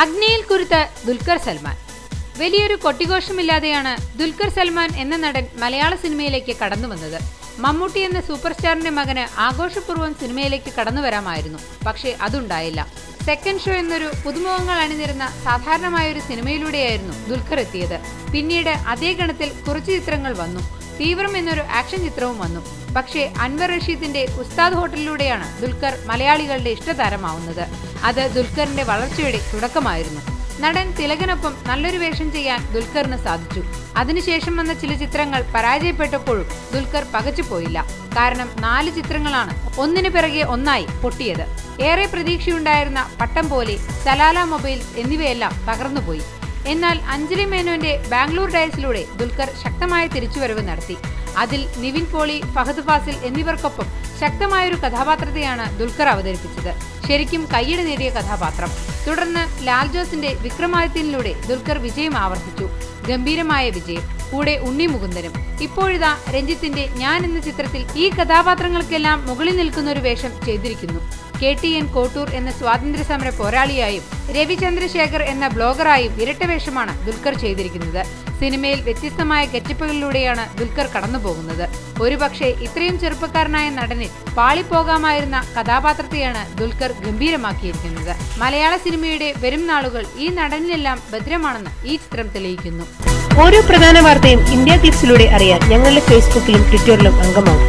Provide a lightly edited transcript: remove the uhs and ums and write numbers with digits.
അഗ്നിയിൽ കുരുത്ത ദുൽഖർ സൽമാൻ. വലിയൊരു കൊട്ടിഘോഷമില്ലാതെയാണ് ദുൽഖർ സൽമാൻ എന്ന നടൻ മലയാള സിനിമയിലേക്ക് കടന്നു വന്നത്. മമ്മൂട്ടി എന്ന സൂപ്പർ സ്റ്റാറിന്റെ മകന് ആഘോഷപൂർവ്വം സിനിമയിലേക്ക് കടന്നു വരാമായിരുന്നു. പക്ഷേ അതുണ്ടായില്ല. സെക്കൻഡ് ഷോ എന്നൊരു പുതുമുഖങ്ങൾ അണിനിരുന്ന സാധാരണമായൊരു സിനിമയിലൂടെയായിരുന്നു ദുൽഖർ എത്തിയത്. പിന്നീട് അതേ ഗണത്തിൽ കുറച്ച് ചിത്രങ്ങൾ വന്നു. തീവ്രം എന്നൊരു ആക്ഷൻ ചിത്രവും വന്നു. പക്ഷേ അൻവർ റഷീദിന്റെ ഉസ്താദ് ഹോട്ടലിലൂടെയാണ് ദുൽഖർ മലയാളികളുടെ ഇഷ്ടതാരമാവുന്നത്. അത് ദുൽഖറിന്റെ വളർച്ചയുടെ തുടക്കമായിരുന്നു. നടൻ തിലകനൊപ്പം നല്ലൊരു വേഷം ചെയ്യാൻ ദുൽഖറിന് സാധിച്ചു. അതിനുശേഷം വന്ന ചില ചിത്രങ്ങൾ പരാജയപ്പെട്ടപ്പോഴും ദുൽഖർ പകച്ചുപോയില്ല. കാരണം 4 ചിത്രങ്ങളാണ് ഒന്നിനു പിറകെ ഒന്നായി പൊട്ടിയത്. ഏറെ പ്രതീക്ഷയുണ്ടായിരുന്ന പട്ടം പോലെ, സലാല മൊബൈൽസ് എന്നിവയെല്ലാം തകർന്നുപോയി. എന്നാൽ അഞ്ജലി മേനോന്റെ ബാംഗ്ലൂർ ഡയസിലൂടെ ദുൽഖർ ശക്തമായ തിരിച്ചുവരവ് നടത്തി. അതിൽ നിവിൻ പോളി, ഫഹദ് ഫാസിൽ എന്നിവർക്കൊപ്പം ശക്തമായൊരു കഥാപാത്രത്തെയാണ് ദുൽഖർ അവതരിപ്പിച്ചത്. ശരിക്കും കയ്യടി നേടിയ കഥാപാത്രം. തുടർന്ന് ലാൽ ജോസിന്റെ വിക്രമാദിത്യനിലൂടെ ദുൽഖർ വിജയം ആവർത്തിച്ചു. ഗംഭീരമായ വിജയം. കൂടെ ഉണ്ണി മുകുന്ദനും. ഇപ്പോഴിതാ രഞ്ജിത്തിന്റെ ഞാൻ എന്ന ചിത്രത്തിൽ ഈ കഥാപാത്രങ്ങൾക്കെല്ലാം മുകളിൽ നിൽക്കുന്ന ഒരു വേഷം ചെയ്തിരിക്കുന്നു. KTN കോട്ടൂർ എന്ന സ്വാതന്ത്ര്യ സമര പോരാളിയായും രവി ചന്ദ്രശേഖർ എന്ന ബ്ലോഗറായും ഇരട്ട വേഷമാണ് ദുൽഖർ ചെയ്തിരിക്കുന്നത്. സിനിമയിൽ വ്യത്യസ്തമായ ഗെറ്റപ്പുകളിലൂടെയാണ് ദുൽഖർ കടന്നുപോകുന്നത്. ഒരുപക്ഷെ ഇത്രയും ചെറുപ്പക്കാരനായ നടനിൽ പാളിപ്പോകാമായിരുന്ന കഥാപാത്രത്തെയാണ് ദുൽഖർ ഗംഭീരമാക്കിയിരിക്കുന്നത്. മലയാള സിനിമയുടെ വരും നാളുകൾ ഈ നടനിലെല്ലാം ഭദ്രമാണെന്ന് ഈ ചിത്രം തെളിയിക്കുന്നു. ഓരോ പ്രധാന വാർത്തയും ഇന്ത്യ ക്ലിപ്സിലൂടെ അറിയാൻ ഞങ്ങളുടെ ഫേസ്ബുക്കിലും ട്വിറ്ററിലും അംഗമാകും.